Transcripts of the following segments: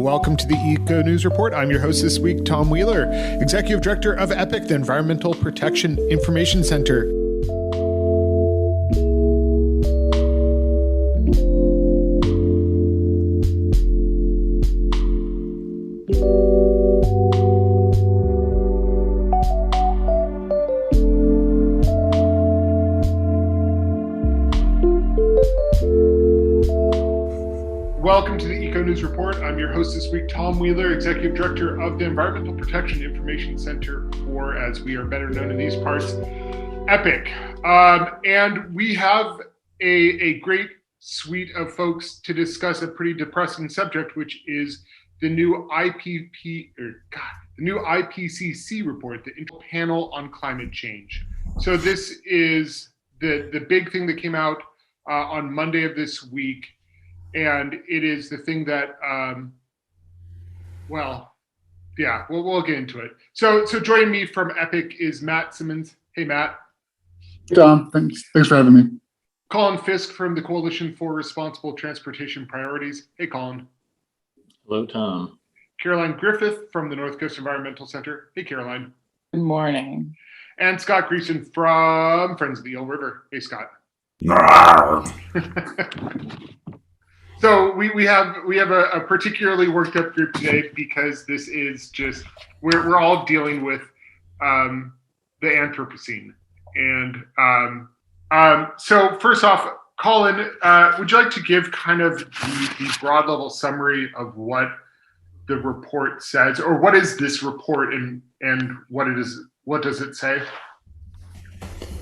welcome to the EcoNews Report. I'm your host this week, Tom Wheeler, Executive Director of EPIC, the Environmental Protection Information Center. Welcome to the EcoNews Report. I'm your host this week, Tom Wheeler, Executive Director of the Environmental Protection Information Center, or as we are better known in these parts, EPIC. And we have a great suite of folks to discuss a pretty depressing subject, which is the new IPCC report, the International Panel on Climate Change. So this is the big thing that came out on Monday of this week. And it is the thing that, we'll get into it. So joining me from EPIC is Matt Simmons. Hey, Matt. Hey, Tom. Thanks for having me. Colin Fisk from the Coalition for Responsible Transportation Priorities. Hey, Colin. Hello, Tom. Caroline Griffith from the Northcoast Environmental Center. Hey, Caroline. Good morning. And Scott Greeson from Friends of the Eel River. Hey, Scott. So we have a particularly worked up group today because this is just we're all dealing with the Anthropocene, and so first off, Colin, would you like to give kind of the broad level summary of what the report says, or what is this report and what it is? What does it say?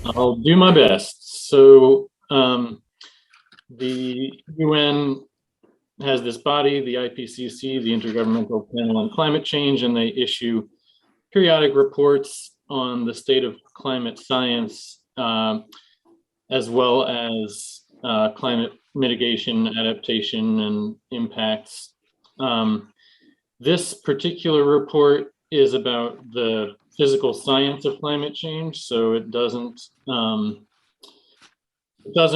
I'll do my best. So the UN has this body, the IPCC, the Intergovernmental Panel on Climate Change, and they issue periodic reports on the state of climate science, as well as climate mitigation, adaptation, and impacts. This particular report is about the physical science of climate change, so it doesn't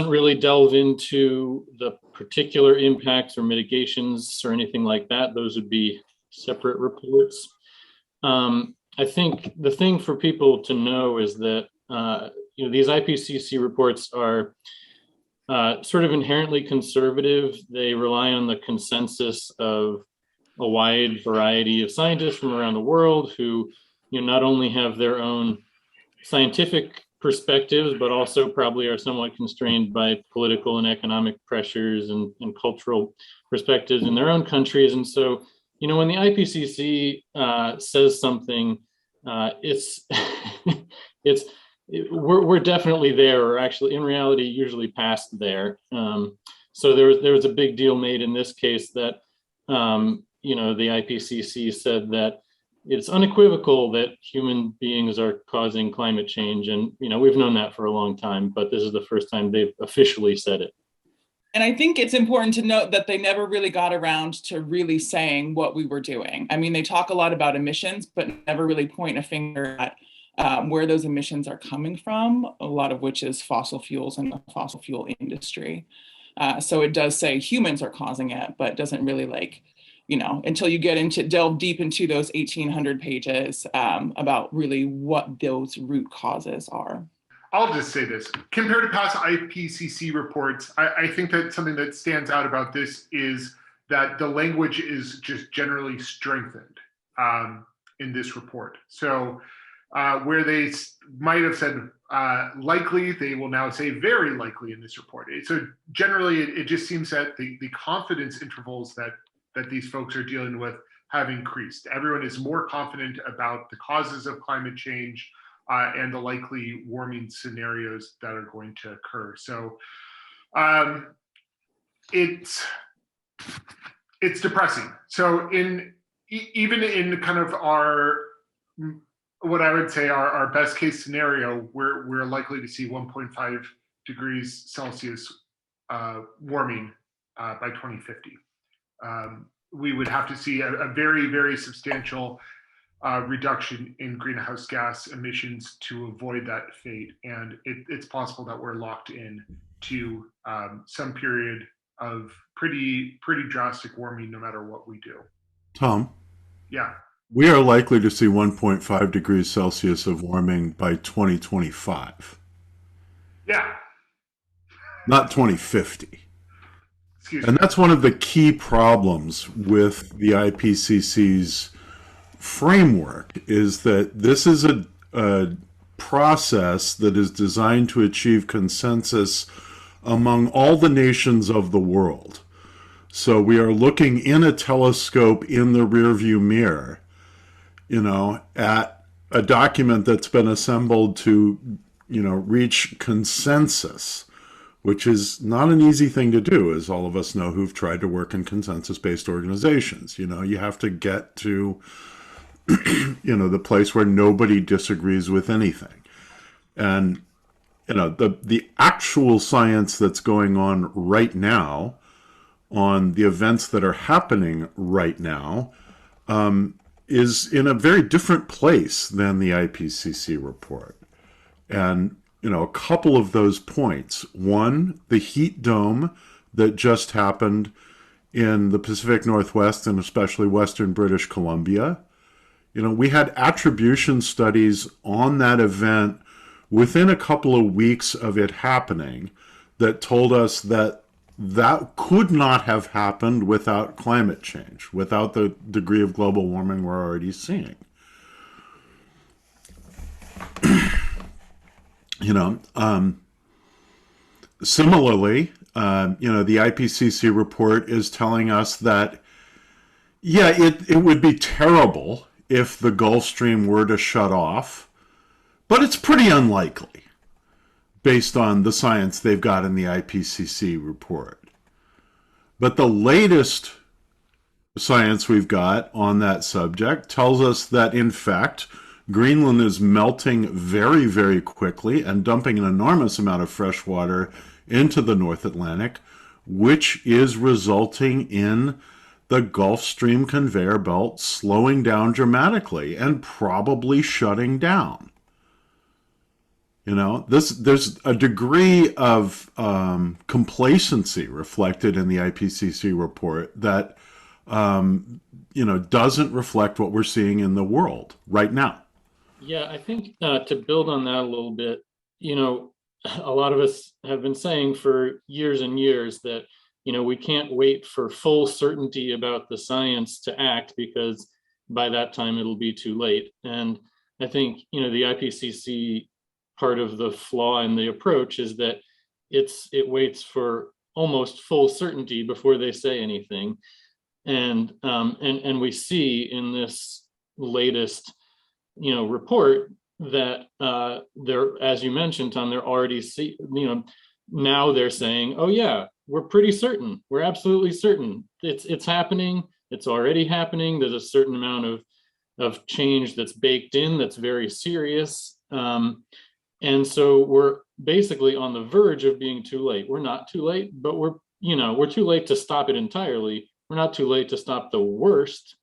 really delve into the particular impacts or mitigations or anything like that. Those would be separate reports. I think the thing for people to know is that these IPCC reports are sort of inherently conservative. They rely on the consensus of a wide variety of scientists from around the world who not only have their own scientific perspectives, but also probably are somewhat constrained by political and economic pressures and cultural perspectives in their own countries. And so, when the IPCC says something, we're definitely there, or actually in reality, usually past there. So there was a big deal made in this case that, the IPCC said that it's unequivocal that human beings are causing climate change. And, we've known that for a long time, but this is the first time they've officially said it. And I think it's important to note that they never really got around to really saying what we were doing. I mean, they talk a lot about emissions, but never really point a finger at where those emissions are coming from, a lot of which is fossil fuels and the fossil fuel industry. So it does say humans are causing it, but it doesn't really until you delve deep into those 1,800 pages about really what those root causes are. I'll just say this. Compared to past IPCC reports, I think that something that stands out about this is that the language is just generally strengthened in this report. So where they might have said likely, they will now say very likely in this report. So generally, it just seems that the confidence intervals that these folks are dealing with have increased. Everyone is more confident about the causes of climate change and the likely warming scenarios that are going to occur. So it's depressing. So even in kind of what I would say our best case scenario, we're likely to see 1.5 degrees Celsius warming by 2050. We would have to see a very, very substantial reduction in greenhouse gas emissions to avoid that fate. And it's possible that we're locked in to some period of pretty drastic warming no matter what we do. Tom, Yeah. we are likely to see 1.5 degrees Celsius of warming by 2025, Yeah. not 2050. Excuse And me. that's one of the key problems with the IPCC's framework, is that this is a process that is designed to achieve consensus among all the nations of the world. So we are looking in a telescope in the rearview mirror, at a document that's been assembled to, reach consensus, which is not an easy thing to do, as all of us know who've tried to work in consensus-based organizations. You have to get to, the place where nobody disagrees with anything. And, the actual science that's going on right now, on the events that are happening right now, is in a very different place than the IPCC report. And, a couple of those points. One, the heat dome that just happened in the Pacific Northwest and especially Western British Columbia. We had attribution studies on that event within a couple of weeks of it happening that told us that that could not have happened without climate change, without the degree of global warming we're already seeing. Similarly, the IPCC report is telling us that, yeah, it would be terrible if the Gulf Stream were to shut off, but it's pretty unlikely based on the science they've got in the IPCC report. But the latest science we've got on that subject tells us that, in fact, Greenland is melting very, very quickly and dumping an enormous amount of fresh water into the North Atlantic, which is resulting in the Gulf Stream conveyor belt slowing down dramatically and probably shutting down. There's a degree of complacency reflected in the IPCC report that, doesn't reflect what we're seeing in the world right now. Yeah, I think to build on that a little bit, a lot of us have been saying for years and years that, we can't wait for full certainty about the science to act, because by that time it'll be too late. And I think, the IPCC, part of the flaw in the approach is that it waits for almost full certainty before they say anything. And we see in this latest report that they're, as you mentioned, Tom, they're already now they're saying, oh yeah, we're pretty certain, we're absolutely certain it's happening, it's already happening, there's a certain amount of change that's baked in that's very serious, and so we're basically on the verge of being too late. We're not too late, but we're too late to stop it entirely. We're not too late to stop the worst,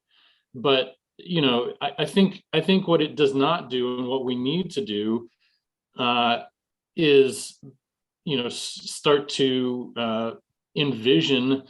but I think what it does not do, and what we need to do, is start to envision,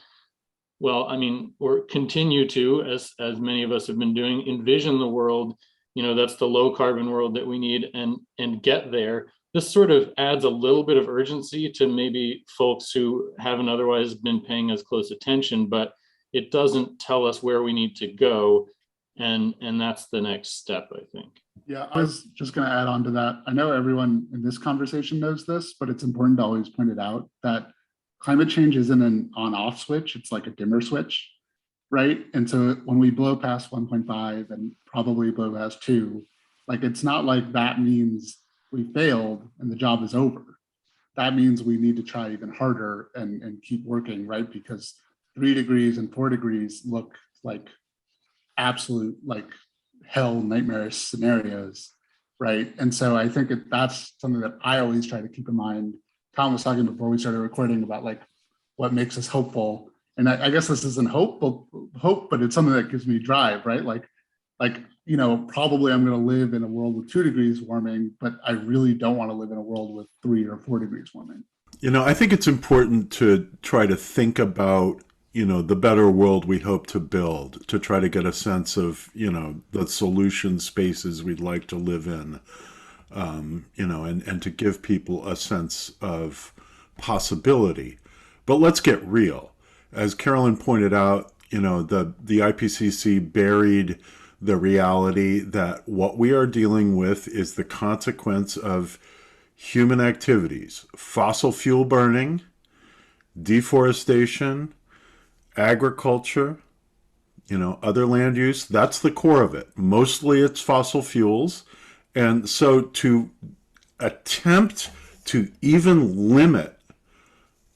or continue to, as many of us have been doing, envision the world, that's the low carbon world that we need, and get there. This sort of adds a little bit of urgency to maybe folks who haven't otherwise been paying as close attention, but it doesn't tell us where we need to go. And that's the next step, I think. Yeah, I was just going to add on to that. I know everyone in this conversation knows this, but it's important to always point it out that climate change isn't an on-off switch. It's like a dimmer switch, right? And so when we blow past 1.5 and probably blow past 2, it's not like that means we failed and the job is over. That means we need to try even harder and keep working, right? Because 3 degrees and 4 degrees look like absolute hell nightmarish scenarios, right? And so I think that's something that I always try to keep in mind. Colin was talking before we started recording about what makes us hopeful, and I guess this isn't hope, but it's something that gives me drive, right? Probably I'm going to live in a world with 2 degrees warming, but I really don't want to live in a world with 3 or 4 degrees warming. I think it's important to try to think about the better world we hope to build, to try to get a sense of, the solution spaces we'd like to live in, and to give people a sense of possibility. But let's get real. As Carolyn pointed out, the IPCC buried the reality that what we are dealing with is the consequence of human activities: fossil fuel burning, deforestation, agriculture, other land use. That's the core of it. Mostly it's fossil fuels. And so to attempt to even limit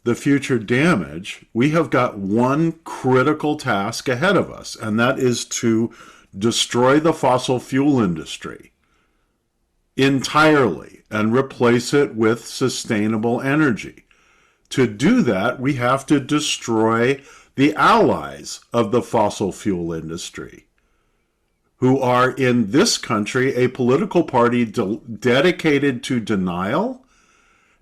the future damage, we have got one critical task ahead of us, and that is to destroy the fossil fuel industry entirely and replace it with sustainable energy. To do that, we have to destroy the allies of the fossil fuel industry, who are in this country a political party dedicated to denial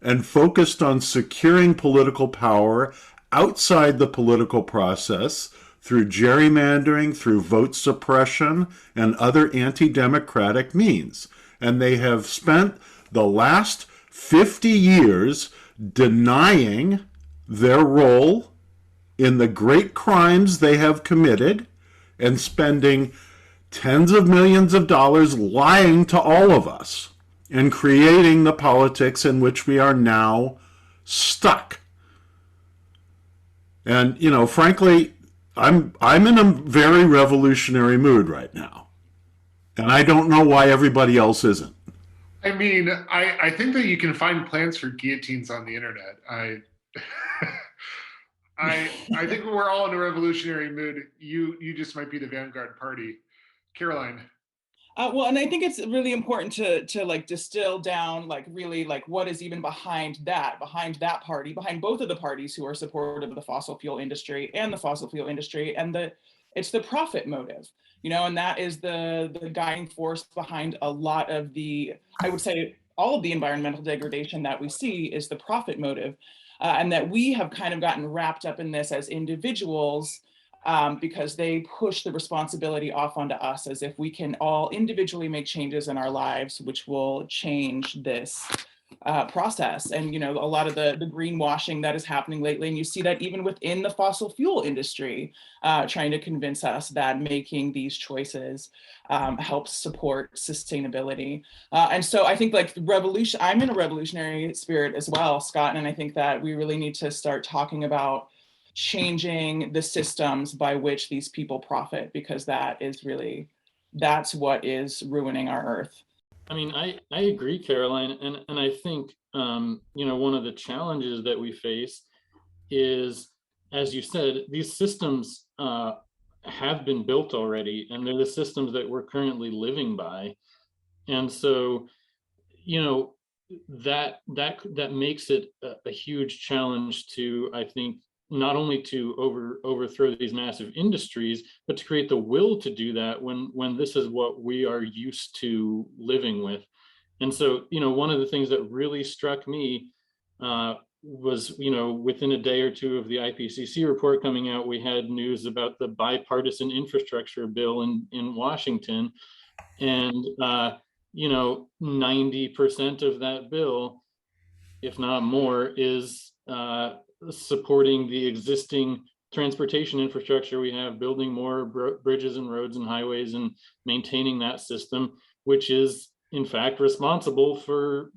and focused on securing political power outside the political process through gerrymandering, through vote suppression, and other anti-democratic means. And they have spent the last 50 years denying their role in the great crimes they have committed and spending tens of millions of dollars lying to all of us and creating the politics in which we are now stuck. And, frankly, I'm in a very revolutionary mood right now. And I don't know why everybody else isn't. I mean, I think that you can find plans for guillotines on the internet. I think we're all in a revolutionary mood. You just might be the vanguard party. Caroline. Well, and I think it's really important to like distill down really what is even behind that party, behind both of the parties who are supportive of the fossil fuel industry and the fossil fuel industry, and it's the profit motive, and that is the guiding force behind a lot of I would say all of the environmental degradation that we see is the profit motive, and that we have kind of gotten wrapped up in this as individuals. Because they push the responsibility off onto us as if we can all individually make changes in our lives, which will change this process. And, a lot of the greenwashing that is happening lately, and you see that even within the fossil fuel industry, trying to convince us that making these choices helps support sustainability. And so I think I'm in a revolutionary spirit as well, Scott, and I think that we really need to start talking about changing the systems by which these people profit, because that's what is ruining our earth. I mean, I agree, Caroline, and I think one of the challenges that we face is, as you said, these systems have been built already, and they're the systems that we're currently living by, and so that makes it a huge challenge to, I think, not only to overthrow these massive industries, but to create the will to do that when this is what we are used to living with. And so, one of the things that really struck me was, within a day or two of the IPCC report coming out, we had news about the bipartisan infrastructure bill in Washington. And, 90% of that bill, if not more, is supporting the existing transportation infrastructure we have, building more bridges and roads and highways and maintaining that system, which is in fact responsible for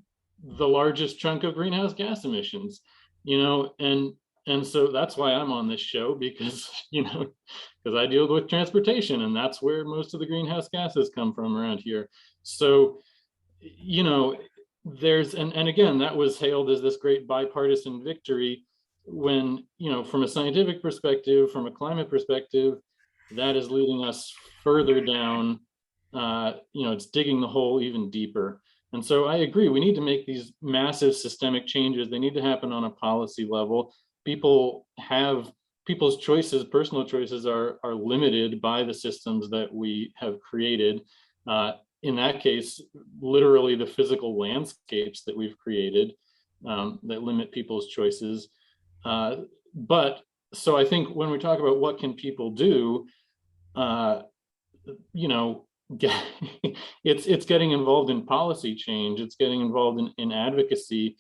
the largest chunk of greenhouse gas emissions, and so that's why I'm on this show, because because I deal with transportation, and that's where most of the greenhouse gases come from around here. So there's and again, that was hailed as this great bipartisan victory, when from a scientific perspective, from a climate perspective, that is leading us further down. It's digging the hole even deeper. And so I agree, we need to make these massive systemic changes. They need to happen on a policy level. People's choices, personal choices, are limited by the systems that we have created. In that case, literally the physical landscapes that we've created that limit people's choices. But so I think when we talk about what can people do, you know, it's getting involved in policy change. It's getting involved in advocacy.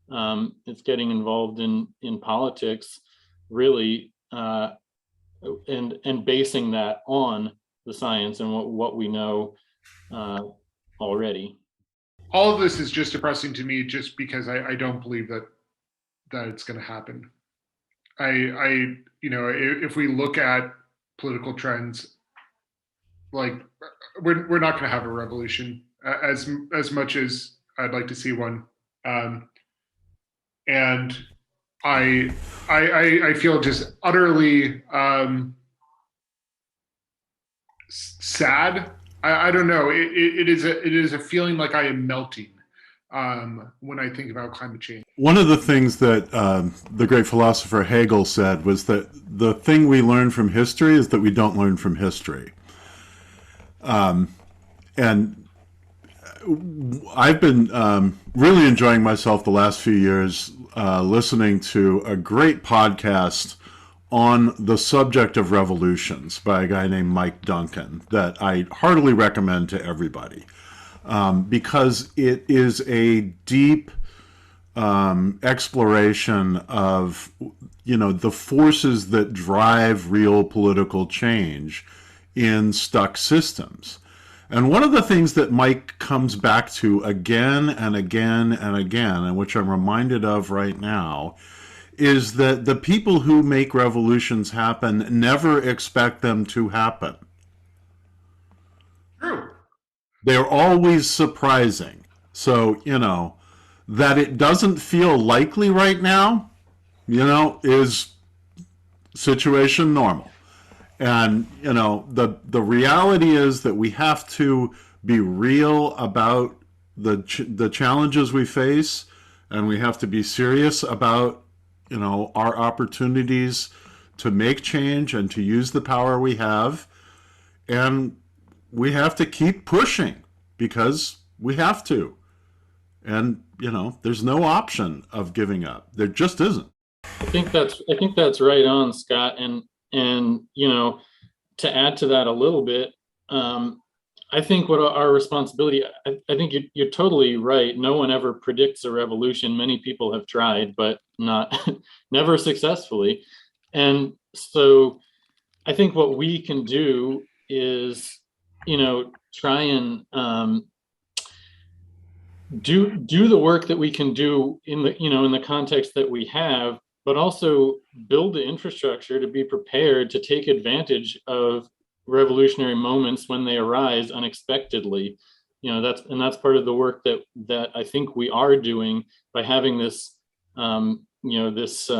It's getting involved in politics, really, and basing that on the science and what we know already. All of this is just depressing to me, just because I don't believe that it's going to happen. If we look at political trends, like we're not going to have a revolution as much as I'd like to see one. And I feel just utterly sad. I don't know. It is a feeling like I am melting when I think about climate change. One of the things that the great philosopher Hegel said was that the thing we learn from history is that we don't learn from history. And I've been really enjoying myself the last few years listening to a great podcast on the subject of revolutions by a guy named Mike Duncan that I heartily recommend to everybody, because it is a deep exploration of, the forces that drive real political change in stuck systems. And one of the things that Mike comes back to again and again and again, and which I'm reminded of right now, is that the people who make revolutions happen never expect them to happen. True. They're always surprising. So, that it doesn't feel likely right now, is situation normal. And, the reality is that we have to be real about the challenges we face, and we have to be serious about, our opportunities to make change and to use the power we have. And we have to keep pushing because we have to. And, there's no option of giving up. There just isn't. I think that's right on, Scott. And to add to that a little bit, I think what our responsibility, I think you're totally right. No one ever predicts a revolution. Many people have tried, but never successfully. And so I think what we can do is, try and do the work that we can do in the context that we have, but also build the infrastructure to be prepared to take advantage of revolutionary moments when they arise unexpectedly. That's part of the work that I think we are doing by having this, this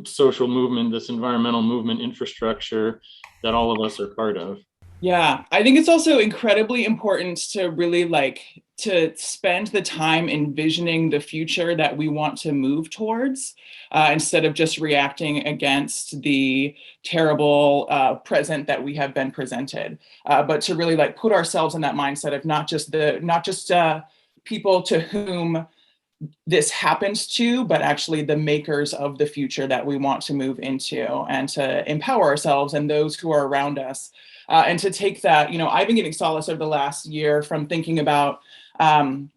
social movement, this environmental movement infrastructure that all of us are part of. Yeah, I think it's also incredibly important to really to spend the time envisioning the future that we want to move towards, instead of just reacting against the terrible present that we have been presented, but to really put ourselves in that mindset of not just people to whom this happens to, but actually the makers of the future that we want to move into, and to empower ourselves and those who are around us. And to take that, I've been getting solace over the last year from thinking about an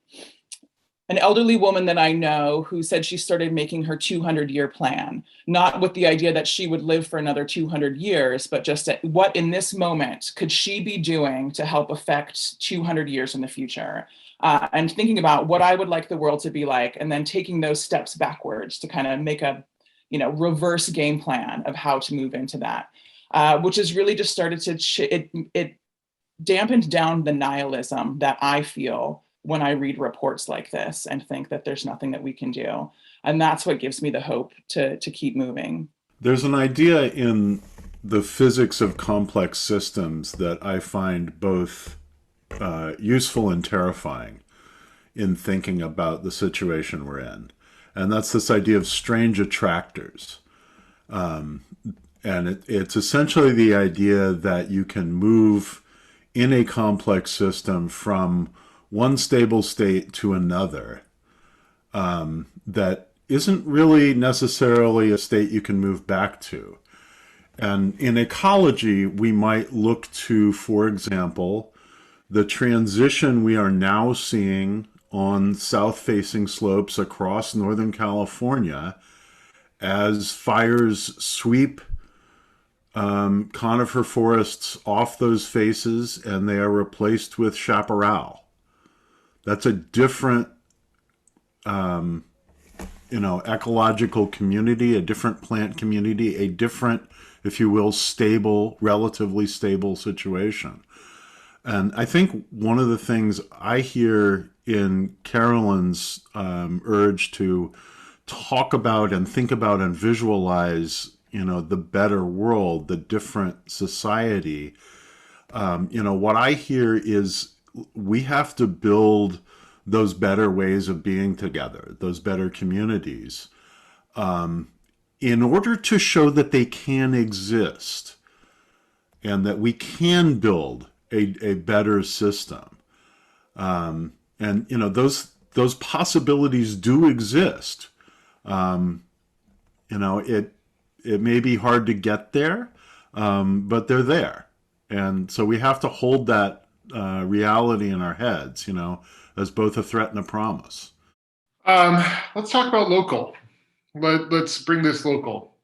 elderly woman that I know who said she started making her 200-year plan, not with the idea that she would live for another 200 years, but just what in this moment could she be doing to help affect 200 years in the future? And thinking about what I would like the world to be like, and then taking those steps backwards to kind of make a, reverse game plan of how to move into that. Which has really just started to, it dampened down the nihilism that I feel when I read reports like this and think that there's nothing that we can do. And that's what gives me the hope to keep moving. There's an idea in the physics of complex systems that I find both useful and terrifying in thinking about the situation we're in. And that's this idea of strange attractors. And it's essentially the idea that you can move in a complex system from one stable state to another, that isn't really necessarily a state you can move back to. And in ecology, we might look to, for example, the transition we are now seeing on south-facing slopes across Northern California as fires sweep conifer forests off those faces and they are replaced with chaparral. That's a different ecological community, a different plant community, a different, if you will, stable, relatively stable situation. And I think one of the things I hear in Carolyn's urge to talk about and think about and visualize, the better world, the different society, what I hear is we have to build those better ways of being together, those better communities, in order to show that they can exist and that we can build a better system. And those possibilities do exist. It may be hard to get there, but they're there. And so we have to hold that reality in our heads, as both a threat and a promise. Let's talk about local. Let's bring this local.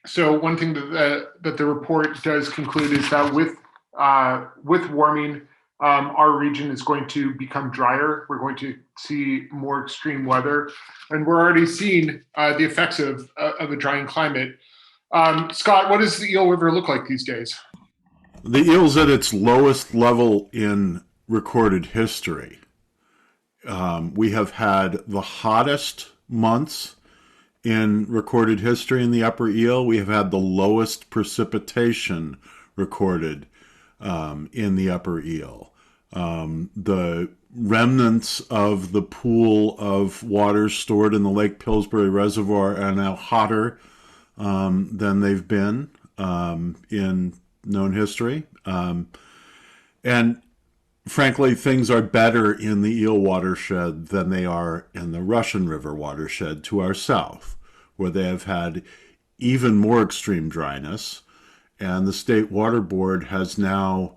So one thing that the report does conclude is that with warming, our region is going to become drier. We're going to see more extreme weather, and we're already seeing the effects of a drying climate. Scott, what does the Eel River look like these days? The eel's at its lowest level in recorded history. We have had the hottest months in recorded history in the upper Eel. We have had the lowest precipitation recorded in the upper Eel. The remnants of the pool of water stored in the Lake Pillsbury Reservoir are now hotter than they've been in known history. And frankly, things are better in the Eel watershed than they are in the Russian River watershed to our south, where they have had even more extreme dryness. And the State Water Board has now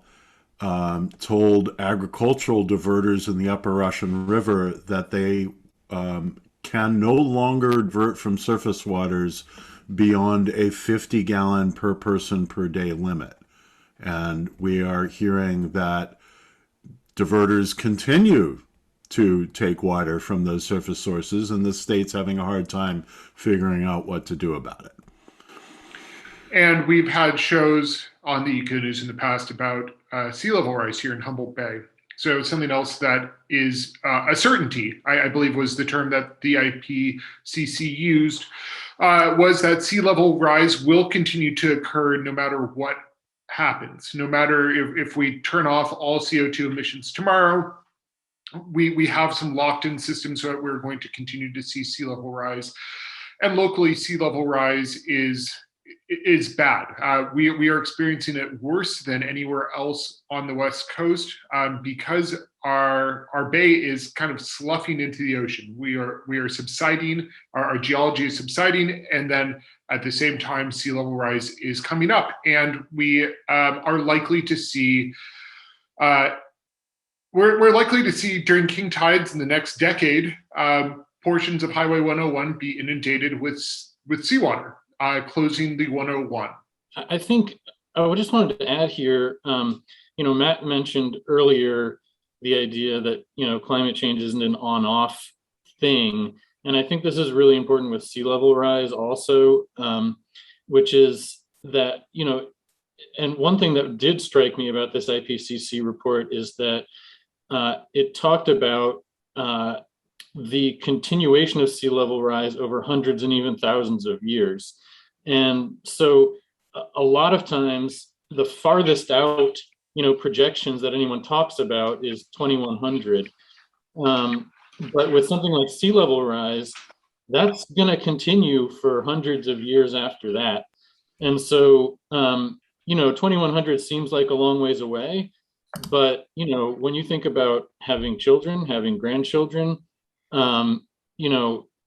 told agricultural diverters in the upper Russian River that they can no longer divert from surface waters beyond a 50-gallon per person per day limit. And we are hearing that diverters continue to take water from those surface sources, and the state's having a hard time figuring out what to do about it. And we've had shows on the EcoNews in the past about sea level rise here in Humboldt Bay. So something else that is a certainty, I believe was the term that the IPCC used, was that sea level rise will continue to occur no matter what happens. No matter if we turn off all CO2 emissions tomorrow, we have some locked in systems that we're going to continue to see sea level rise. And locally, sea level rise is bad. We are experiencing it worse than anywhere else on the West Coast because our bay is kind of sloughing into the ocean. We are subsiding, our geology is subsiding, and then at the same time, sea level rise is coming up. And we are likely to see, we're likely to see during king tides in the next decade, portions of Highway 101 be inundated with seawater. Closing the 101. I think I just wanted to add here, Matt mentioned earlier the idea that, climate change isn't an on-off thing. And I think this is really important with sea level rise also, which is that, and one thing that did strike me about this IPCC report is that it talked about the continuation of sea level rise over hundreds and even thousands of years. And so a lot of times the farthest out, projections that anyone talks about is 2100. But with something like sea level rise, that's going to continue for hundreds of years after that. And so, 2100 seems like a long ways away. But, when you think about having children, having grandchildren,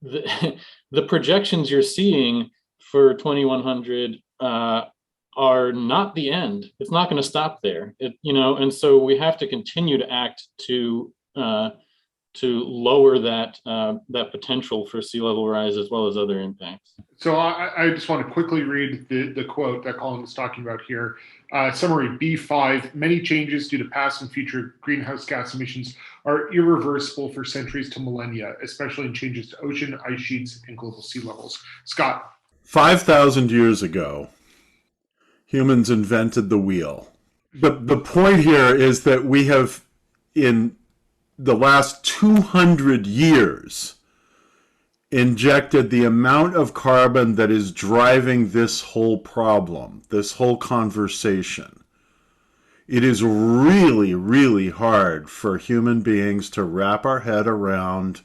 the projections you're seeing for 2100 are not the end. It's not going to stop there. And so we have to continue to act to lower that potential for sea level rise as well as other impacts. So I just want to quickly read the quote that Colin was talking about here. Summary B5, many changes due to past and future greenhouse gas emissions are irreversible for centuries to millennia, especially in changes to ocean, ice sheets, and global sea levels. Scott. 5,000 years ago, humans invented the wheel. The point here is that we have, in the last 200 years, injected the amount of carbon that is driving this whole problem, this whole conversation. It is really, really hard for human beings to wrap our head around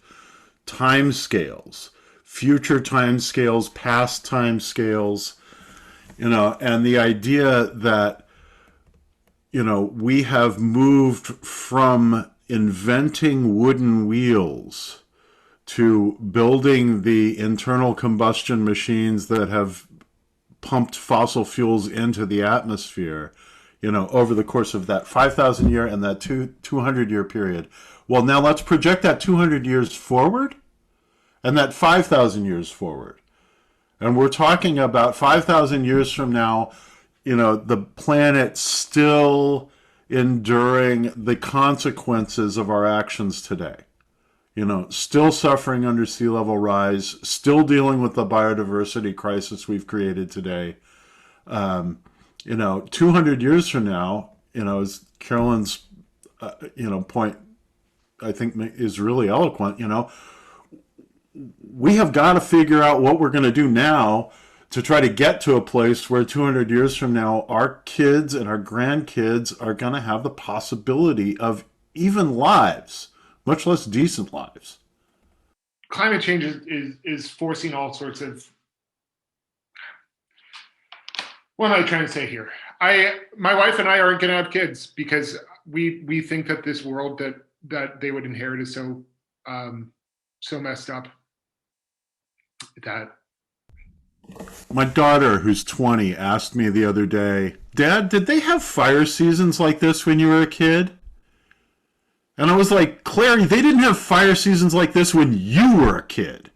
timescales, future timescales, past timescales, and the idea that, we have moved from inventing wooden wheels to building the internal combustion machines that have pumped fossil fuels into the atmosphere, over the course of that 5,000 year and that 200 year period. Well, now let's project that 200 years forward and that 5,000 years forward. And we're talking about 5,000 years from now, the planet still enduring the consequences of our actions today. Still suffering under sea level rise, still dealing with the biodiversity crisis we've created today. 200 years from now, as Carolyn's, point, I think is really eloquent, we have got to figure out what we're going to do now to try to get to a place where 200 years from now, our kids and our grandkids are going to have the possibility of even lives, much less decent lives. Climate change is forcing all sorts of, what am I trying to say here? My wife and I aren't going to have kids because we think that this world that they would inherit is so messed up that. My daughter, who's 20, asked me the other day, Dad, did they have fire seasons like this when you were a kid? And I was like, Clary, they didn't have fire seasons like this when you were a kid.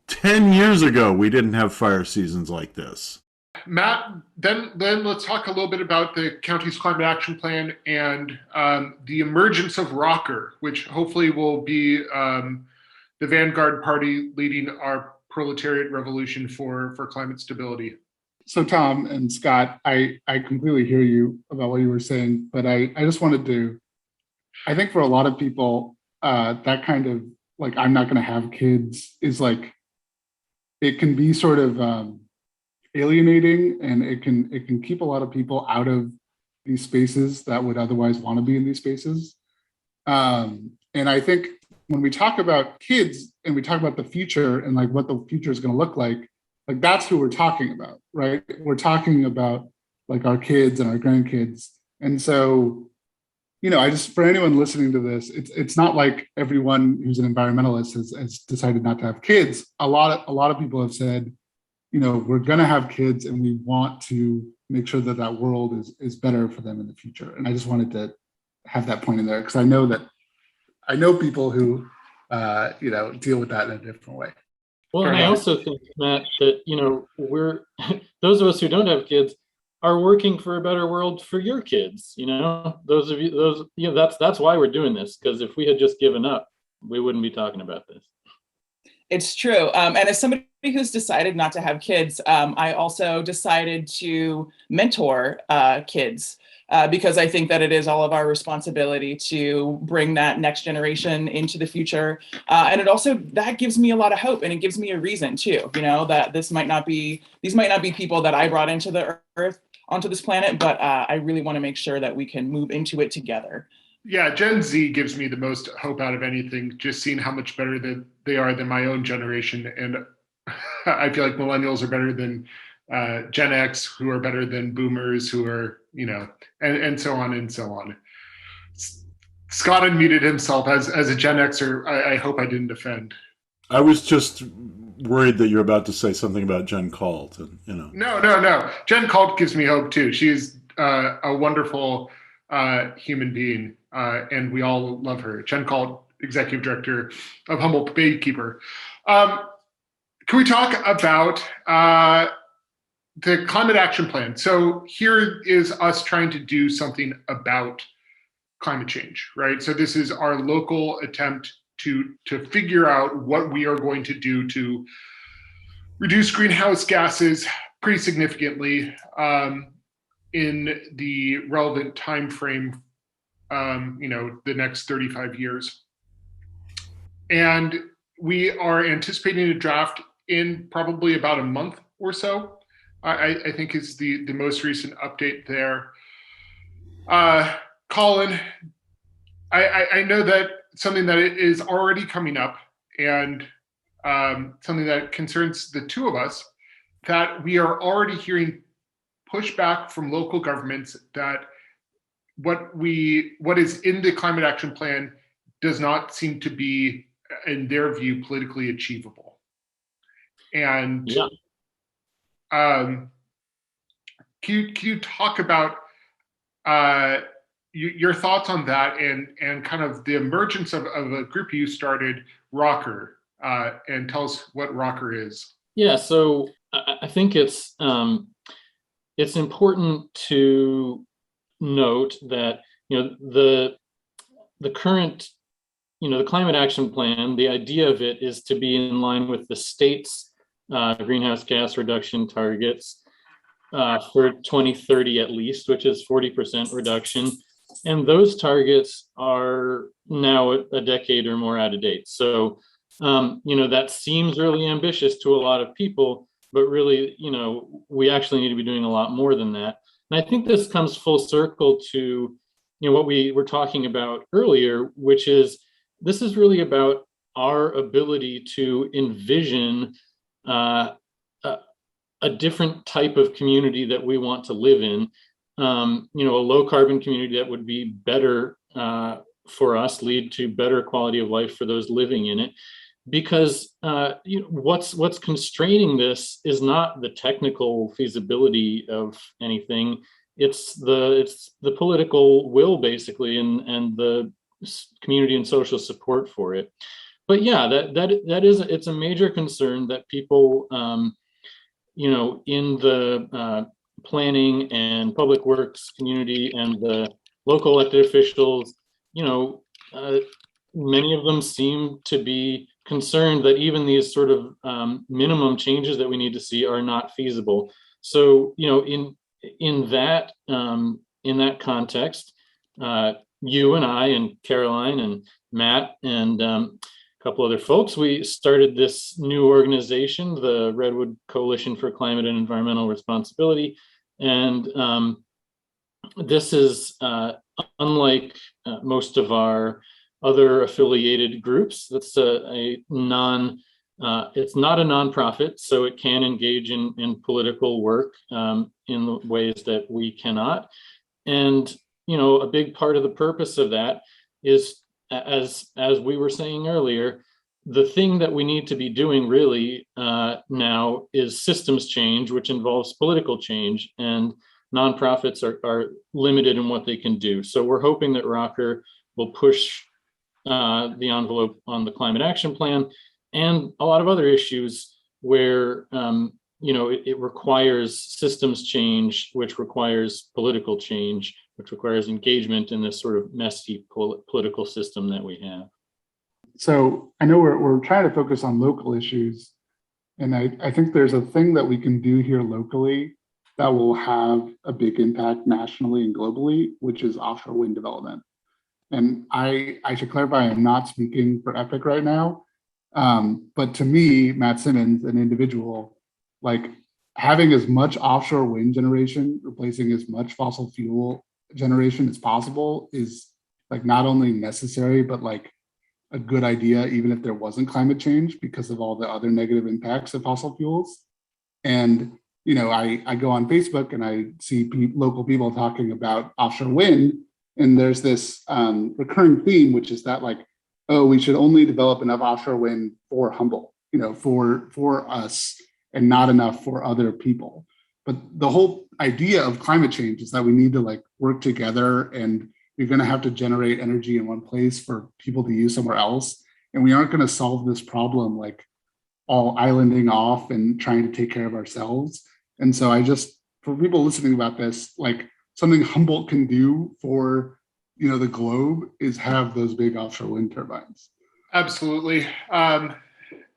10 years ago, we didn't have fire seasons like this. Matt, then let's talk a little bit about the county's climate action plan and the emergence of Rocker, which hopefully will be the vanguard party leading our proletariat revolution for climate stability. So Tom and Scott, I completely hear you about what you were saying, but I just wanted to, I think for a lot of people, that kind of like, I'm not going to have kids is like, it can be sort of alienating, and it can keep a lot of people out of these spaces that would otherwise want to be in these spaces. And I think when we talk about kids and we talk about the future and like what the future is going to look like that's who we're talking about, right? We're talking about like our kids and our grandkids. And so, I just, for anyone listening to this, it's not like everyone who's an environmentalist has decided not to have kids. A lot of people have said, we're going to have kids and we want to make sure that world is better for them in the future. And I just wanted to have that point in there because I know people who, deal with that in a different way. Well, and I also think, Matt, that, we're, those of us who don't have kids are working for a better world for your kids. That's why we're doing this. Because if we had just given up, we wouldn't be talking about this. It's true. And as somebody who's decided not to have kids, I also decided to mentor kids. Because I think that it is all of our responsibility to bring that next generation into the future. And it also, that gives me a lot of hope, and it gives me a reason too, that these might not be people that I brought into the earth, onto this planet, but I really want to make sure that we can move into it together. Yeah, Gen Z gives me the most hope out of anything, just seeing how much better that they are than my own generation. And I feel like millennials are better than Gen X, who are better than boomers, who are, and so on and so on. Scott unmuted himself as a Gen Xer. I hope I didn't offend. I was just worried that you're about to say something about Jen Calt, and No. Jen Calt gives me hope too. She's a wonderful human being, and we all love her. Jen Calt, executive director of Humboldt Baykeeper. Can we talk about the climate action plan? So here is us trying to do something about climate change, right? So this is our local attempt to figure out what we are going to do to reduce greenhouse gases pretty significantly in the relevant time frame, the next 35 years. And we are anticipating a draft in probably about a month or so, I think is the most recent update there. Colin, I know that something that is already coming up and something that concerns the two of us, that we are already hearing pushback from local governments that what is in the climate action plan does not seem to be, in their view, politically achievable. And Yeah. can you talk about your thoughts on that and kind of the emergence of a group you started, Rocker, and tell us what Rocker is. Yeah, so I think it's important to note that the current the climate action plan, the idea of it is to be in line with the state's greenhouse gas reduction targets for 2030 at least, which is 40% reduction. And those targets are now a decade or more out of date. So, that seems really ambitious to a lot of people, but really, we actually need to be doing a lot more than that. And I think this comes full circle to, what we were talking about earlier, which is this is really about our ability to envision a different type of community that we want to live in. A low carbon community that would be better for us, lead to better quality of life for those living in it. Because what's constraining this is not the technical feasibility of anything; it's the political will, basically, and the community and social support for it. But yeah, it's a major concern that people, in the planning and public works community and the local elected officials, many of them seem to be concerned that even these sort of minimum changes that we need to see are not feasible. So, in that context, you and I and Caroline and Matt and a couple other folks, we started this new organization, the Redwood Coalition for Climate and Environmental Responsibility. And this is unlike most of our other affiliated groups. That's it's not a nonprofit, so it can engage in political work in ways that we cannot. And a big part of the purpose of that is, as we were saying earlier, the thing that we need to be doing really now is systems change, which involves political change, and nonprofits are limited in what they can do. So we're hoping that Rocker will push the envelope on the climate action plan and a lot of other issues where it requires systems change, which requires political change, which requires engagement in this sort of messy political system that we have. So I know we're trying to focus on local issues, and I think there's a thing that we can do here locally that will have a big impact nationally and globally, which is offshore wind development. And I should clarify, I'm not speaking for EPIC right now, but to me, Matt Simmons, an individual, like having as much offshore wind generation, replacing as much fossil fuel generation as possible is like not only necessary, but like a good idea, even if there wasn't climate change, because of all the other negative impacts of fossil fuels. And, I go on Facebook and I see local people talking about offshore wind, And there's this recurring theme, which is that like, oh, we should only develop enough offshore wind for Humboldt, for us, and not enough for other people. But the whole idea of climate change is that we need to like work together, and you're going to have to generate energy in one place for people to use somewhere else. And we aren't going to solve this problem like all islanding off and trying to take care of ourselves. And so for people listening about this, like something Humboldt can do for, the globe is have those big offshore wind turbines. Absolutely.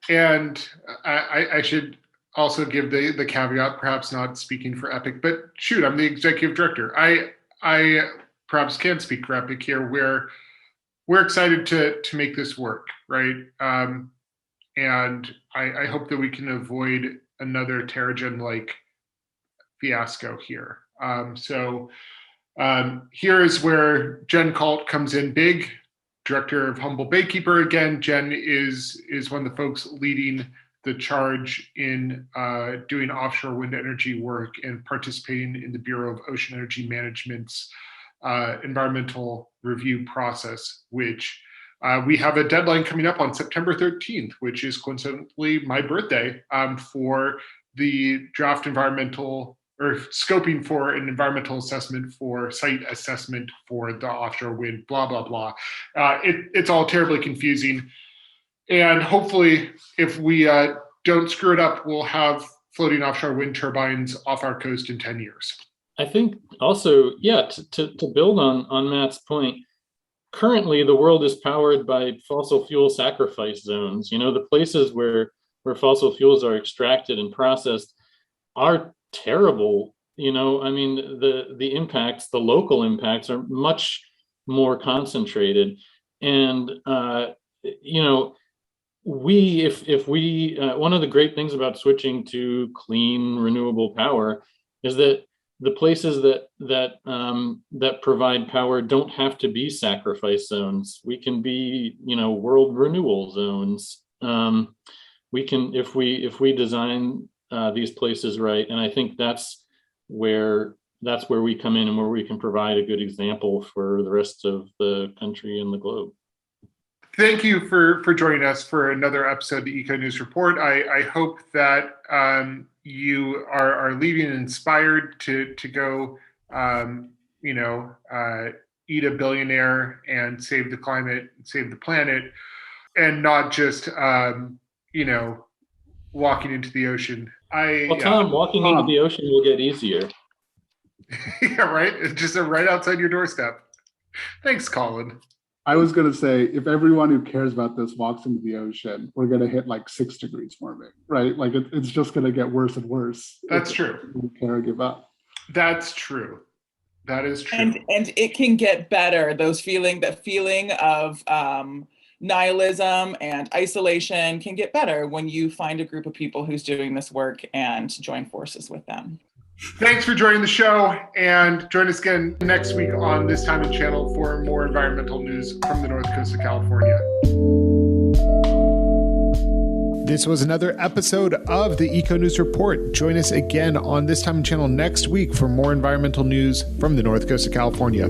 And I should also give the caveat, perhaps not speaking for EPIC, but shoot, I'm the executive director. I perhaps can speak for EPIC here, where we're excited to make this work, right? And I hope that we can avoid another Terragen-like fiasco here. Here is where Jen Kalt comes in big, director of Humboldt Baykeeper. Again, Jen is one of the folks leading the charge in doing offshore wind energy work and participating in the Bureau of Ocean Energy Management's environmental review process, which we have a deadline coming up on September 13th, which is coincidentally my birthday, for the draft environmental or scoping for an environmental assessment for site assessment for the offshore wind, blah, blah, blah. It's all terribly confusing. And hopefully, if we don't screw it up, we'll have floating offshore wind turbines off our coast in 10 years. I think also, to build on Matt's point, currently the world is powered by fossil fuel sacrifice zones. The places where fossil fuels are extracted and processed are terrible. The impacts, the local impacts are much more concentrated. And, one of the great things about switching to clean renewable power is that the places that provide power don't have to be sacrifice zones. We can be, world renewal zones. We can, if we design these places right, and I think that's where we come in and where we can provide a good example for the rest of the country and the globe. Thank you for joining us for another episode of the EcoNews Report. I hope that you are leaving inspired to go, eat a billionaire and save the climate, save the planet, and not just, walking into the ocean. Tom, walking into the ocean will get easier. Yeah, right. It's just right outside your doorstep. Thanks, Colin. I was going to say, if everyone who cares about this walks into the ocean, we're going to hit like 6 degrees warming, right? Like it's just going to get worse and worse. That's true. We care or give up. That's true. That is true. And it can get better. That feeling of nihilism and isolation can get better when you find a group of people who's doing this work and join forces with them. Thanks for joining the show, and join us again next week on this time and channel for more environmental news from the North Coast of California. This was another episode of the EcoNews Report. Join us again on this time and channel next week for more environmental news from the North Coast of California.